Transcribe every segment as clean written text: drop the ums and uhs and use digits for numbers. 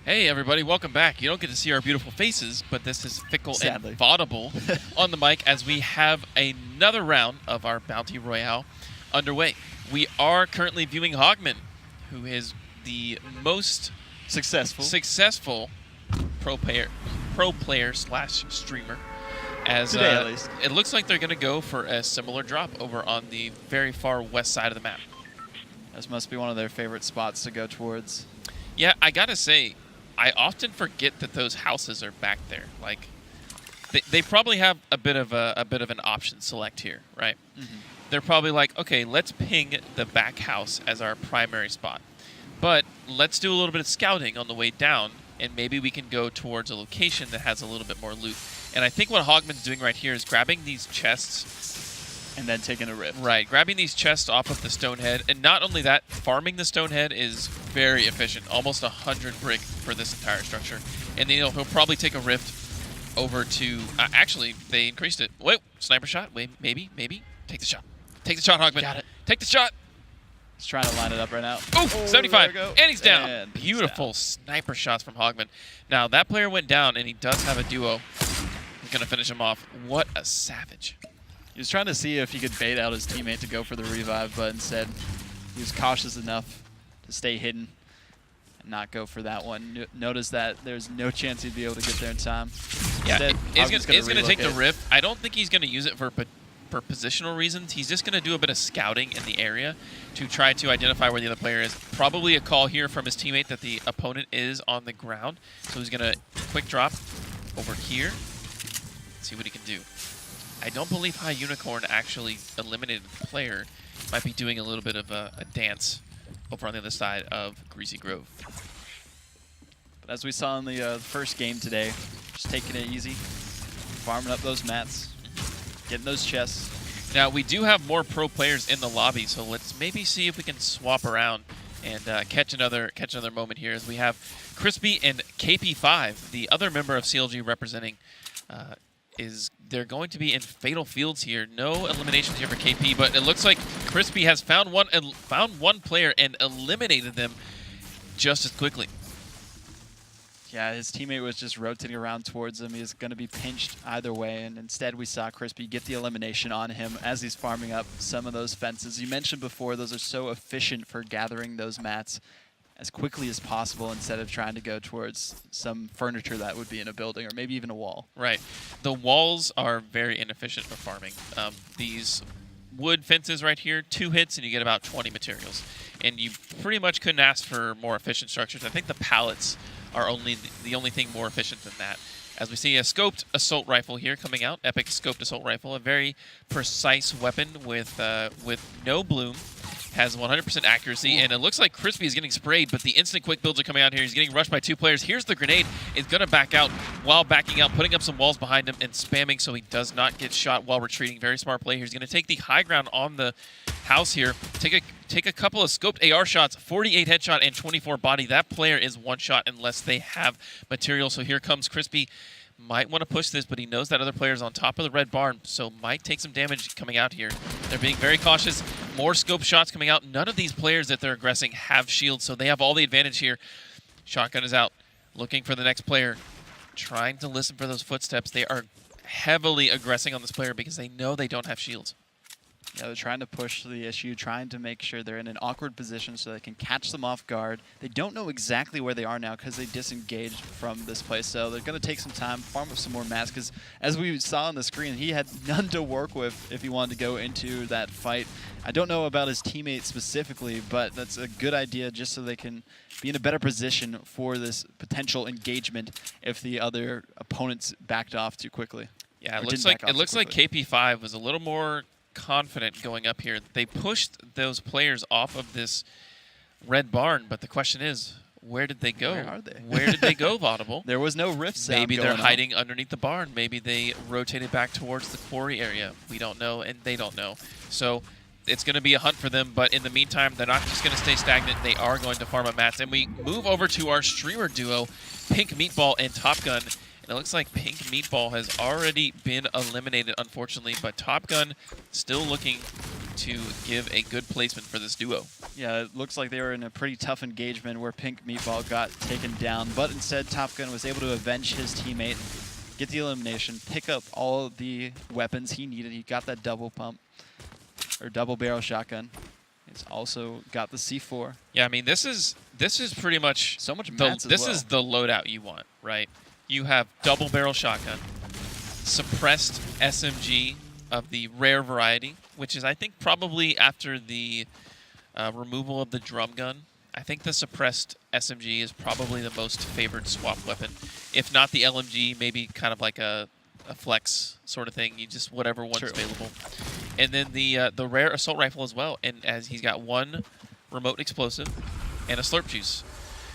Hey everybody, welcome back. You don't get to see our beautiful faces, but this is Fickle Sadly. and Vaudable on the mic as we have another round of our Bounty Royale underway. We are currently viewing Hogman, who is the most successful pro player slash streamer. As Today, at least. It looks like they're going to go for a similar drop over on the very far west side of the map. This must be one of their favorite spots to go towards. Yeah, I gotta say, I often forget that those houses are back there. Like, they probably have a bit of an option select here, right? Mm-hmm. They're probably like, okay, let's ping the back house as our primary spot, but let's do a little bit of scouting on the way down, and maybe we can go towards a location that has a little bit more loot. And I think what Hogman's doing right here is grabbing these chests and then taking a rift. Right, grabbing these chests off of the Stonehead, and not only that, farming the Stonehead is very efficient, almost 100 brick for this entire structure. And then he'll probably take a rift over to, actually, they increased it. Wait, sniper shot, wait, maybe, take the shot. Take the shot, Hogman. Got it. Take the shot. He's trying to line it up right now. Oof, 75, and he's down. And Beautiful he's down. sniper shots from Hogman. Now, that player went down, and he does have a duo. He's going to finish him off. What a savage. He was trying to see if he could bait out his teammate to go for the revive, but instead he was cautious enough to stay hidden and not go for that one. Notice that there's no chance he'd be able to get there in time. Yeah, Instead, he's going to take the rift. I don't think he's going to use it for positional reasons. He's just going to do a bit of scouting in the area to try to identify where the other player is. Probably a call here from his teammate that the opponent is on the ground. So he's going to quick drop over here. See what he can do. I don't believe High Unicorn actually eliminated the player. Might be doing a little bit of a dance over on the other side of Greasy Grove. But as we saw in the first game today, just taking it easy, farming up those mats, getting those chests. Now, we do have more pro players in the lobby, so let's maybe see if we can swap around and catch another moment here as we have Crispy and KP5, the other member of CLG representing they're going to be in fatal fields here. No eliminations here for KP, but it looks like Crispy has found one player and eliminated them just as quickly. Yeah, his teammate was just rotating around towards him. He's going to be pinched either way, and instead we saw Crispy get the elimination on him as he's farming up some of those fences. You mentioned before, those are so efficient for gathering those mats as quickly as possible instead of trying to go towards some furniture that would be in a building or maybe even a wall. Right. The walls are very inefficient for farming. These wood fences right here, 2 hits and you get about 20 materials. And you pretty much couldn't ask for more efficient structures. I think the pallets are the only thing more efficient than that. As we see a scoped assault rifle here coming out, epic scoped assault rifle, a very precise weapon with no bloom. Has 100% accuracy, and it looks like Crispy is getting sprayed, but the instant quick builds are coming out here. He's getting rushed by 2 players. Here's the grenade. It's going to back out while backing out, putting up some walls behind him and spamming so he does not get shot while retreating. Very smart play here. He's going to take the high ground on the house here. Take a couple of scoped AR shots, 48 headshot and 24 body. That player is one shot unless they have material. So here comes Crispy. Might want to push this, but he knows that other player's on top of the red barn, so might take some damage coming out here. They're being very cautious. More scope shots coming out. None of these players that they're aggressing have shields, so they have all the advantage here. Shotgun is out, looking for the next player, trying to listen for those footsteps. They are heavily aggressing on this player because they know they don't have shields. Yeah, they're trying to push the issue, trying to make sure they're in an awkward position so they can catch them off guard. They don't know exactly where they are now because they disengaged from this place, so they're going to take some time, farm up some more mats, because as we saw on the screen, he had none to work with if he wanted to go into that fight. I don't know about his teammates specifically, but that's a good idea just so they can be in a better position for this potential engagement if the other opponents backed off too quickly. Yeah, it looks like KP5 was a little more confident going up here. They pushed those players off of this red barn, but the question is, where did they go? Where are they? Where did they go, Vaudable? There was no rift sound. Maybe they're hiding underneath the barn. Maybe they rotated back towards the quarry area. We don't know, and they don't know. So it's going to be a hunt for them, but in the meantime, they're not just going to stay stagnant. They are going to farm up mats. And we move over to our streamer duo, Pink Meatball and Top Gun. And it looks like Pink Meatball has already been eliminated, unfortunately, but Top Gun still looking to give a good placement for this duo. Yeah, it looks like they were in a pretty tough engagement where Pink Meatball got taken down, but instead Top Gun was able to avenge his teammate, get the elimination, pick up all the weapons he needed. He got that double pump, or double barrel shotgun. He's also got the C4. Yeah, I mean, this is pretty much so much mats as this well. is the loadout you want, right? You have double barrel shotgun, suppressed SMG of the rare variety, which is, I think, probably after the removal of the drum gun. I think the suppressed SMG is probably the most favored swap weapon. If not the LMG, maybe kind of like a flex sort of thing. You just whatever one's available. And then the rare assault rifle as well. And as he's got one remote explosive and a slurp juice.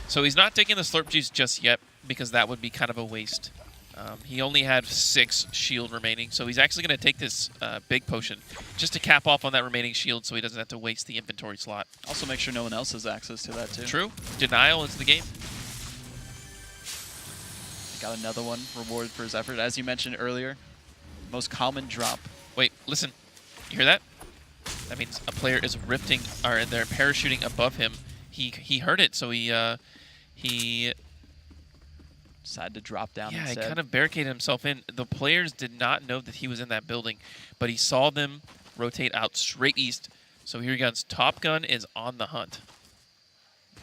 So he's not taking the slurp juice just yet because that would be kind of a waste. He only had 6 shield remaining, so he's actually going to take this big potion just to cap off on that remaining shield so he doesn't have to waste the inventory slot. Also make sure no one else has access to that too. True. Denial is the game. Got another one rewarded for his effort. As you mentioned earlier, most common drop. Wait, listen. You hear that? That means a player is rifting, or they're parachuting above him. He heard it, so he decided to drop down yeah, instead. he kind of barricaded himself in. The players did not know that he was in that building, but he saw them rotate out straight east. So here he goes. Top Gun is on the hunt.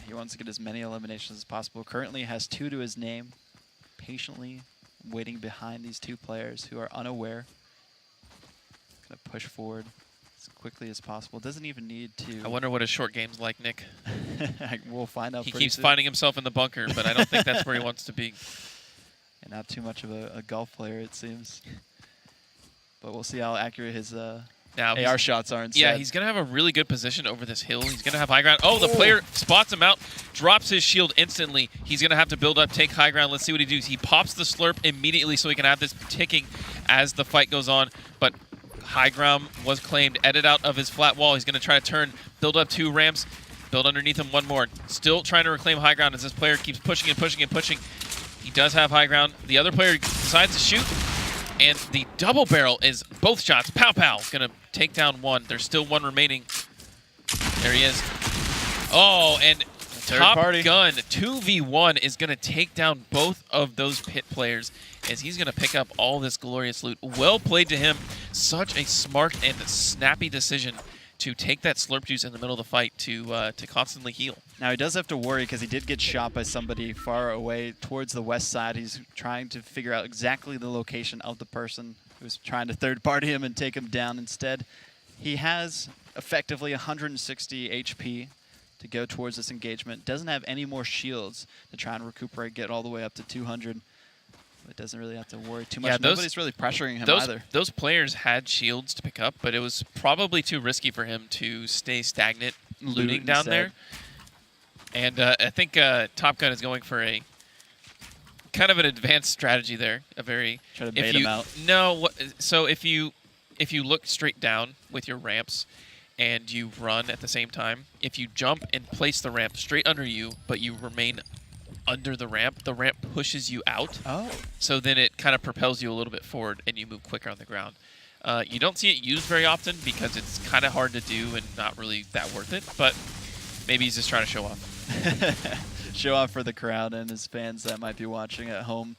He wants to get as many eliminations as possible. Currently has 2 to his name. Patiently waiting behind these 2 players who are unaware. Gonna push forward as quickly as possible. Doesn't even need to. I wonder what his short game's like, Nick. We'll find out. He pretty keeps soon. finding himself in the bunker, but I don't think that's where he wants to be. And not too much of a golf player, it seems. But we'll see how accurate his Now, AR shots are instead. Yeah, he's going to have a really good position over this hill. He's going to have high ground. Oh, the player spots him out, drops his shield instantly. He's going to have to build up, take high ground. Let's see what he does. He pops the slurp immediately so he can have this ticking as the fight goes on. But high ground was claimed. Edit out of his flat wall. He's going to try to turn, build up 2 ramps, build underneath him 1 more. Still trying to reclaim high ground as this player keeps pushing and pushing and pushing. He does have high ground. The other player decides to shoot. And the double barrel is both shots. Pow, pow. Going to take down 1. There's still 1 remaining. There he is. Oh, and Top Gun 2v1 is going to take down both of those pit players as he's going to pick up all this glorious loot. Well played to him. Such a smart and snappy decision to take that slurp juice in the middle of the fight to constantly heal. Now he does have to worry because he did get shot by somebody far away towards the west side. He's trying to figure out exactly the location of the person who's trying to third party him and take him down instead. He has effectively 160 HP to go towards this engagement. Doesn't have any more shields to try and recuperate, get all the way up to 200. But doesn't really have to worry too much. Nobody's really pressuring him either. Those players had shields to pick up, but it was probably too risky for him to stay stagnant looting down there. And I think Top Gun is going for a kind of an advanced strategy there. A very try to bait him out. No, so if you look straight down with your ramps and you run at the same time, if you jump and place the ramp straight under you, but you remain under the ramp pushes you out. Oh. So then it kind of propels you a little bit forward and you move quicker on the ground. You don't see it used very often because it's kind of hard to do and not really that worth it, but maybe he's just trying to show off. Show off for the crowd and his fans that might be watching at home.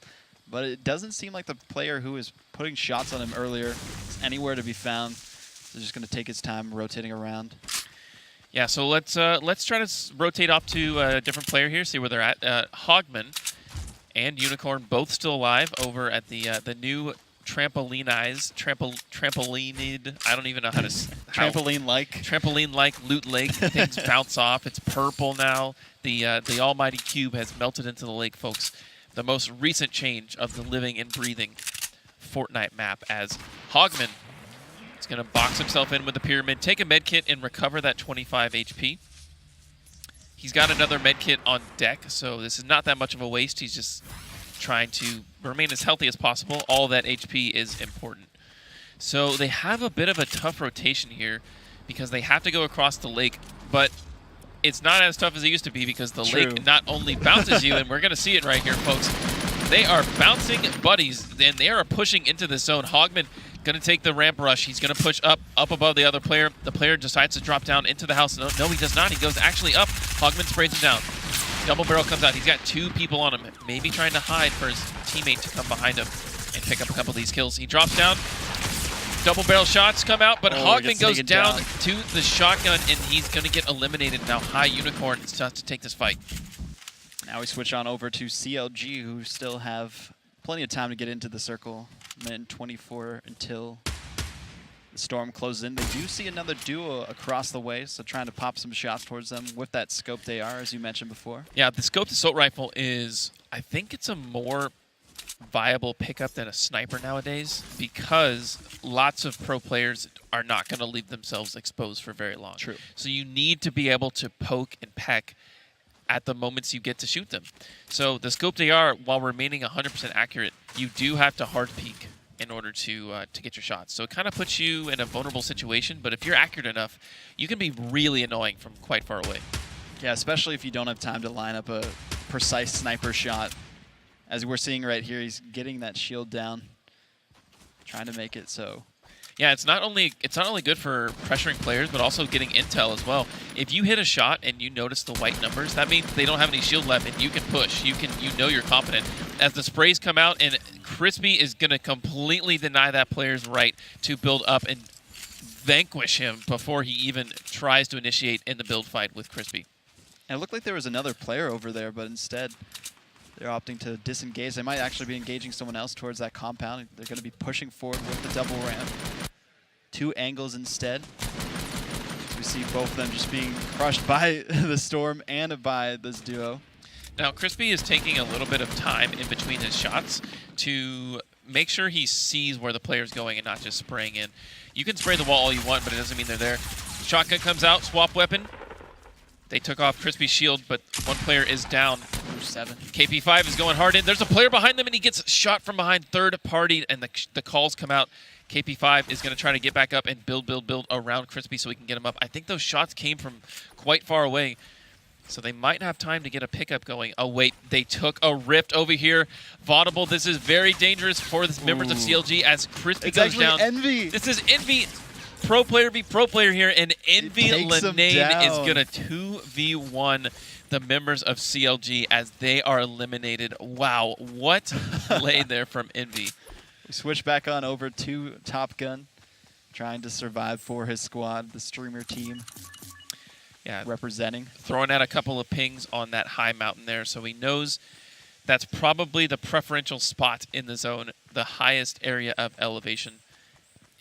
But it doesn't seem like the player who was putting shots on him earlier is anywhere to be found. So just going to take his time rotating around. Yeah, so let's try to rotate off to a different player here, see where they're at. Hogman and Unicorn both still alive over at the new trampolinized, I don't even know how to... Trampoline-like loot lake. Things bounce off. It's purple now. The almighty cube has melted into the lake, folks. The most recent change of the living and breathing Fortnite map as Hogman is going to box himself in with the pyramid, take a med kit, and recover that 25 HP. He's got another med kit on deck, so this is not that much of a waste. He's just trying to remain as healthy as possible. All that HP is important. So they have a bit of a tough rotation here because they have to go across the lake, but it's not as tough as it used to be because the lake not only bounces you, and we're going to see it right here, folks. They are bouncing buddies, and they are pushing into the zone. Hogman Going to take the ramp rush. He's going to push up above the other player. The player decides to drop down into the house. No, he does not. He goes actually up. Hogman sprays him down. Double barrel comes out. He's got 2 people on him, maybe trying to hide for his teammate to come behind him and pick up a couple of these kills. He drops down. Double barrel shots come out, but Hogman goes down to the shotgun, and he's going to get eliminated. Now High Unicorn starts to take this fight. Now we switch on over to CLG, who still have plenty of time to get into the circle. Minute 24 until the storm closes in. They do see another duo across the way, so trying to pop some shots towards them with that scoped AR, as you mentioned before. Yeah, the scoped assault rifle is, I think it's a more viable pickup than a sniper nowadays, because lots of pro players are not going to leave themselves exposed for very long. True. So you need to be able to poke and peck at the moments you get to shoot them. So the scoped AR, while remaining 100% accurate, you do have to hard peek in order to get your shots. So it kind of puts you in a vulnerable situation, but if you're accurate enough, you can be really annoying from quite far away. Yeah, especially if you don't have time to line up a precise sniper shot. As we're seeing right here, he's getting that shield down, trying to make it so. Yeah, it's not only good for pressuring players, but also getting intel as well. If you hit a shot and you notice the white numbers, that means they don't have any shield left, and you can push. You know you're confident. As the sprays come out, and Crispy is going to completely deny that player's right to build up and vanquish him before he even tries to initiate in the build fight with Crispy. And it looked like there was another player over there, but instead they're opting to disengage. They might actually be engaging someone else towards that compound. They're going to be pushing forward with the double ramp. 2 angles instead. We see both of them just being crushed by the storm and by this duo. Now, Crispy is taking a little bit of time in between his shots to make sure he sees where the player's going and not just spraying in. You can spray the wall all you want, but it doesn't mean they're there. Shotgun comes out, swap weapon. They took off Crispy's shield, but one player is down. 7. KP5 is going hard in. There's a player behind them, and he gets shot from behind, third party, and the calls come out. KP5 is going to try to get back up and build around Crispy so we can get him up. I think those shots came from quite far away, so they might have time to get a pickup going. Oh, wait, they took a rift over here. Vaudable, this is very dangerous for the members of CLG as Crispy goes down. Envy. This is Envy. Pro player v pro player here, and Envy LeNain is going to 2v1 the members of CLG as they are eliminated. Wow, what play there from Envy. We switch back on over to Top Gun, trying to survive for his squad, the streamer team. Yeah, representing. Throwing out a couple of pings on that high mountain there, so he knows that's probably the preferential spot in the zone, the highest area of elevation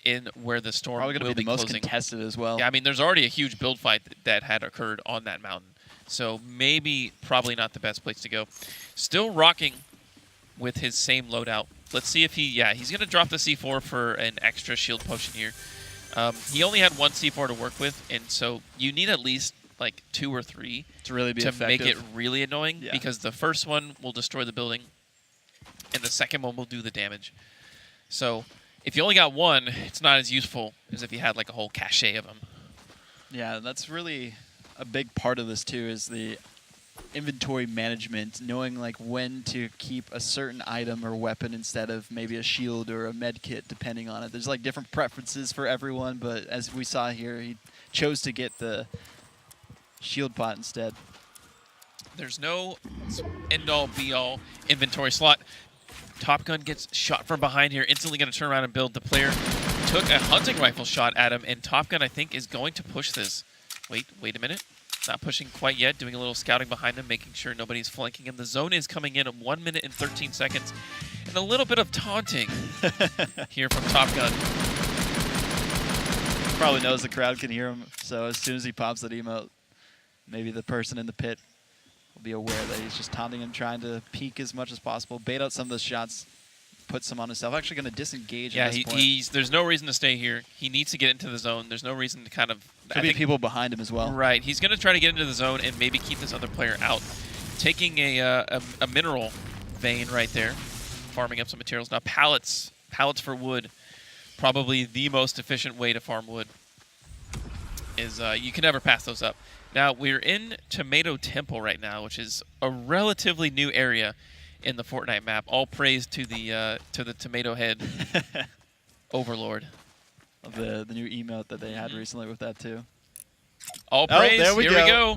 in where the storm probably going to be the most closing. Contested as well. Yeah, I mean, there's already a huge build fight that had occurred on that mountain, so maybe probably not the best place to go. Still rocking with his same loadout. Let's see if he's going to drop the C4 for an extra shield potion here. He only had 1 C4 to work with, and so you need at least like 2 or 3 to really be effective. Make it really annoying, because the first one will destroy the building, and the second one will do the damage. So if you only got 1, it's not as useful as if you had like a whole cache of them. Yeah, that's really a big part of this too, is the inventory management, knowing like when to keep a certain item or weapon instead of maybe a shield or a med kit, depending on it. There's like different preferences for everyone, but as we saw here, he chose to get the shield pot instead. There's no end-all, be-all inventory slot. Top Gun gets shot from behind here, instantly going to turn around and build. The player took a hunting rifle shot at him, and Top Gun, I think, is going to push this. Wait a minute. Not pushing quite yet, doing a little scouting behind him, making sure nobody's flanking him. The zone is coming in at 1 minute and 13 seconds. And a little bit of taunting here from Top Gun. Probably knows the crowd can hear him, so as soon as he pops that emote, maybe the person in the pit will be aware that he's just taunting him, trying to peek as much as possible, bait out some of those shots, put some on himself. Actually going to disengage at this point. There's no reason to stay here. He needs to get into the zone. There's no reason to kind of... Could be people behind him as well. Right. He's going to try to get into the zone and maybe keep this other player out. Taking a mineral vein right there, farming up some materials. Now pallets for wood, probably the most efficient way to farm wood. Is you can never pass those up. Now we're in Tomato Temple right now, which is a relatively new area in the Fortnite map. All praise to the Tomato Head. Overlord. Of the new emote that they had recently with that too. All praise. There we Here go. we go.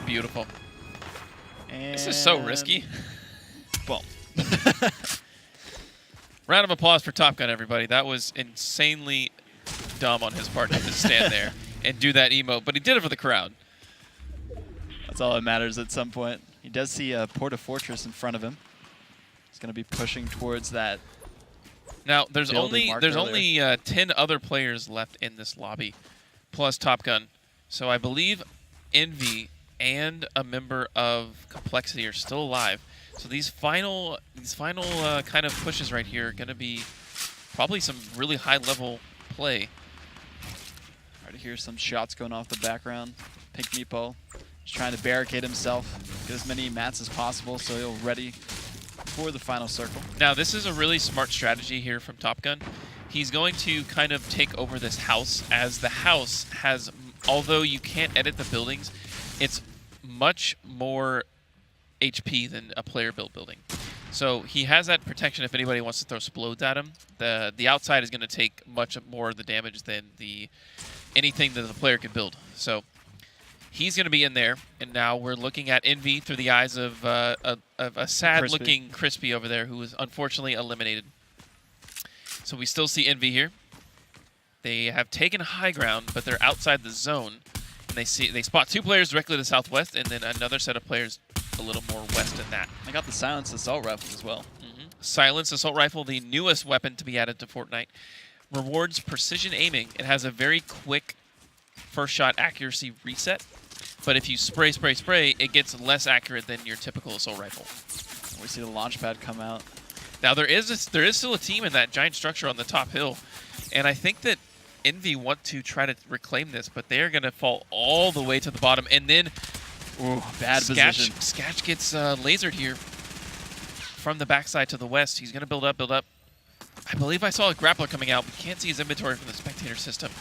Beautiful. And This is so risky. Boom. Round of applause for Top Gun, everybody. That was insanely dumb on his part to just stand there and do that emote, but he did it for the crowd. That's all that matters at some point. He does see a Porta Fortress in front of him. He's going to be pushing towards that. Now, there's building only marked 10 other players left in this lobby, plus Top Gun. So I believe Envy and a member of Complexity are still alive. So these final kind of pushes right here are going to be probably some really high-level play. Hard to hear some shots going off the background. Pink Meepo just trying to barricade himself, get as many mats as possible so he'll ready for the final circle. Now, this is a really smart strategy here from Top Gun. He's going to kind of take over this house, as the house has, although you can't edit the buildings, it's much more HP than a player-built building. So he has that protection if anybody wants to throw explodes at him. The outside is going to take much more of the damage than anything that the player can build. So he's going to be in there, and now we're looking at Envy through the eyes of a sad-looking Crispy over there, who was unfortunately eliminated. So we still see Envy here. They have taken high ground, but they're outside the zone, and they spot two players directly to the southwest, and then another set of players a little more west than that. I got the silenced assault rifles as well. Silenced assault rifle, the newest weapon to be added to Fortnite, rewards precision aiming. It has a very quick first shot accuracy reset, but if you spray, it gets less accurate than your typical assault rifle. We see the launch pad come out. Now there is still a team in that giant structure on the top hill, and I think that Envy want to try to reclaim this, but they are going to fall all the way to the bottom, and then ooh, bad position. Scatch gets lasered here from the backside to the west. He's going to build up. I believe I saw a grappler coming out. We can't see his inventory from the spectator system,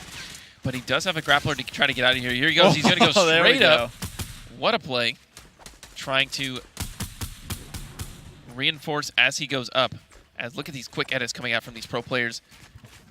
but he does have a grappler to try to get out of here. Here he goes. He's going to go straight up. What a play. Trying to reinforce as he goes up. As look at these quick edits coming out from these pro players.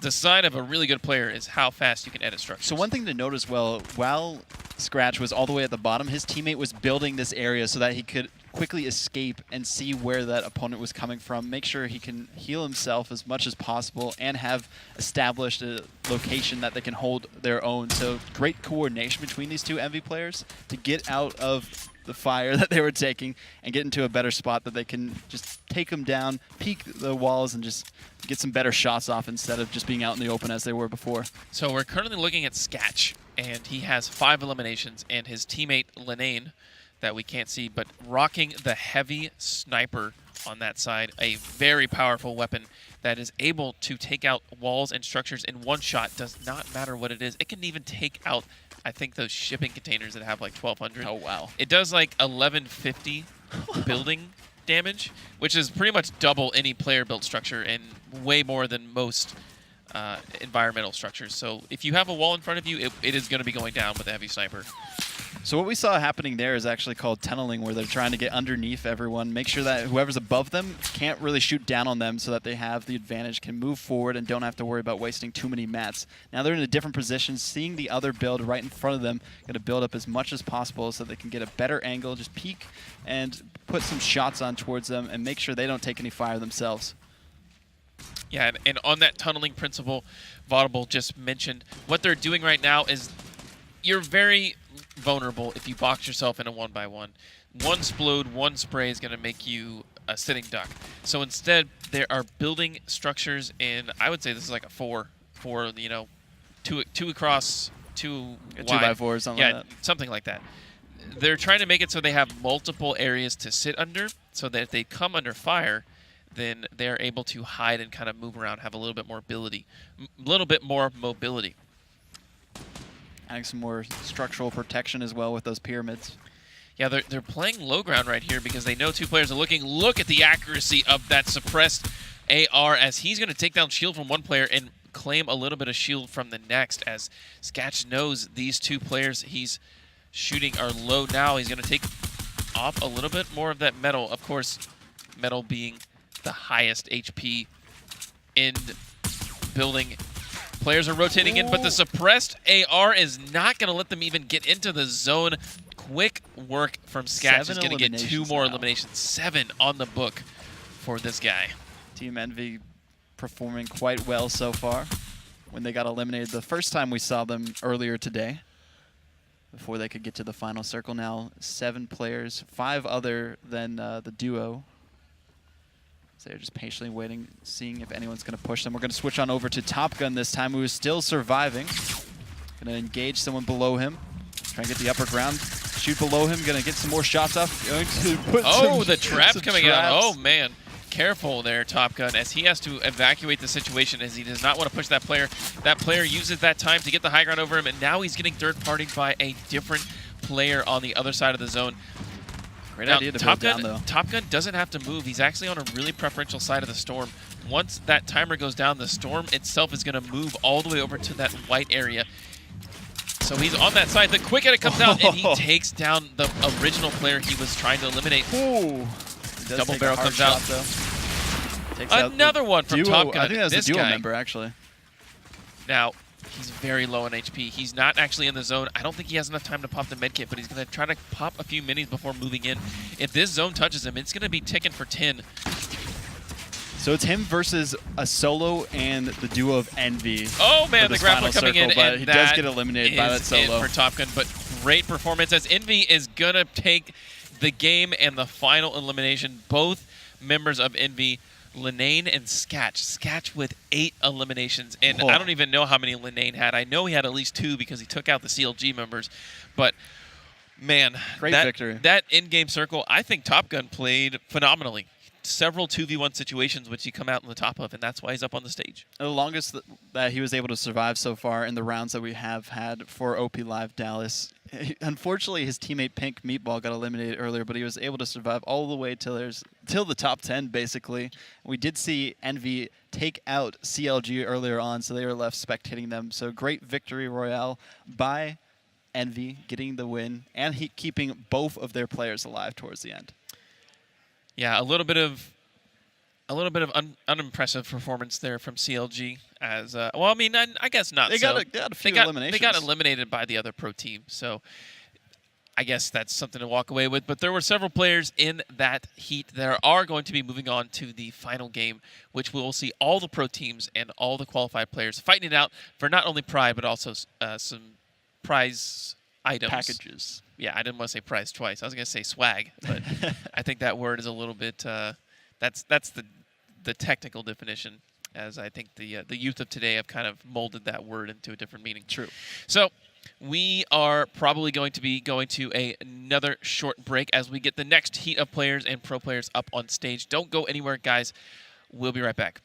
The sign of a really good player is how fast you can edit structures. So one thing to note as well, while Scratch was all the way at the bottom, his teammate was building this area so that he could quickly escape and see where that opponent was coming from, make sure he can heal himself as much as possible, and have established a location that they can hold their own. So great coordination between these two Envy players to get out of the fire that they were taking and get into a better spot that they can just take them down, peek the walls, and just get some better shots off instead of just being out in the open as they were before. So we're currently looking at Scatch, and he has 5 eliminations, and his teammate LeNain, that we can't see, but rocking the heavy sniper on that side, a very powerful weapon that is able to take out walls and structures in one shot. Does not matter what it is. It can even take out, I think, those shipping containers that have like 1,200. Oh, wow. It does like 1,150 building damage, which is pretty much double any player-built structure and way more than most environmental structures. So if you have a wall in front of you, it is going to be going down with a heavy sniper. So what we saw happening there is actually called tunneling, where they're trying to get underneath everyone, make sure that whoever's above them can't really shoot down on them so that they have the advantage, can move forward, and don't have to worry about wasting too many mats. Now they're in a different position, seeing the other build right in front of them, going to build up as much as possible so they can get a better angle, just peek and put some shots on towards them and make sure they don't take any fire themselves. Yeah, and on that tunneling principle, Vaudable just mentioned, what they're doing right now is you're very vulnerable if you box yourself in a 1-by-1. One splode, one spray is going to make you a sitting duck. So instead, they are building structures in, I would say this is like a 4, you know, two across, 2 wide. 2x4 or something like that. Yeah, something like that. They're trying to make it so they have multiple areas to sit under, so that if they come under fire, then they're able to hide and kind of move around, have a little bit more mobility. Adding some more structural protection as well with those pyramids. Yeah, they're playing low ground right here because they know 2 players are looking. Look at the accuracy of that suppressed AR as he's going to take down shield from one player and claim a little bit of shield from the next, as Scatch knows these 2 players he's shooting are low now. He's going to take off a little bit more of that metal. Of course, metal being the highest HP in building. Players are rotating in, but the suppressed AR is not going to let them even get into the zone. Quick work from Scatch. He's going to get 2 more eliminations. 7 on the book for this guy. Team Envy performing quite well so far when they got eliminated the first time we saw them earlier today before they could get to the final circle. Now 7 players, 5 other than the duo. So they're just patiently waiting, seeing if anyone's going to push them. We're going to switch on over to Top Gun this time, who is still surviving. Going to engage someone below him. Try and get the upper ground. Shoot below him. Going to get some more shots off. Going to put the trap's coming out. Oh, man. Careful there, Top Gun, as he has to evacuate the situation as he does not want to push that player. That player uses that time to get the high ground over him, and now he's getting third-partied by a different player on the other side of the zone. Great idea to build down, though. Top Gun doesn't have to move. He's actually on a really preferential side of the storm. Once that timer goes down, the storm itself is going to move all the way over to that white area. So he's on that side. The quick edit comes out, and he takes down the original player he was trying to eliminate. Ooh. Double barrel comes out. Another one from Top Gun. I think that was a duo member, actually. Now, he's very low on HP. He's not actually in the zone. I don't think he has enough time to pop the medkit, but he's going to try to pop a few minis before moving in. If this zone touches him, it's going to be ticking for 10. So it's him versus a solo and the duo of Envy. Oh, man, the grappler coming in, but he does get eliminated by that solo. For Top Gun, but great performance as Envy is going to take the game and the final elimination. Both members of Envy, LeNain and Scatch. Scatch with 8 eliminations, and I don't even know how many LeNain had. I know he had at least 2 because he took out the CLG members, but man, great victory. That in-game circle, I think Top Gun played phenomenally. Several 2v1 situations which he come out on the top of, and that's why he's up on the stage. The longest that he was able to survive so far in the rounds that we have had for OP Live Dallas. Unfortunately, his teammate Pink Meatball got eliminated earlier, but he was able to survive all the way till the top 10, basically. We did see Envy take out CLG earlier on, so they were left spectating them. So great victory royale by Envy, getting the win, and keeping both of their players alive towards the end. Yeah, a little bit of unimpressive performance there from CLG. As well, I mean, I guess not. They got a few eliminations. They got eliminated by the other pro team, so I guess that's something to walk away with. But there were several players in that heat that are going to be moving on to the final game, which we will see all the pro teams and all the qualified players fighting it out for not only pride but also some prize items. Packages. Yeah, I didn't want to say prize twice. I was going to say swag, but I think that word is a little bit. That's the technical definition, as I think the youth of today have kind of molded that word into a different meaning. True. So we are probably going to be going to another short break as we get the next heat of players and pro players up on stage. Don't go anywhere, guys. We'll be right back.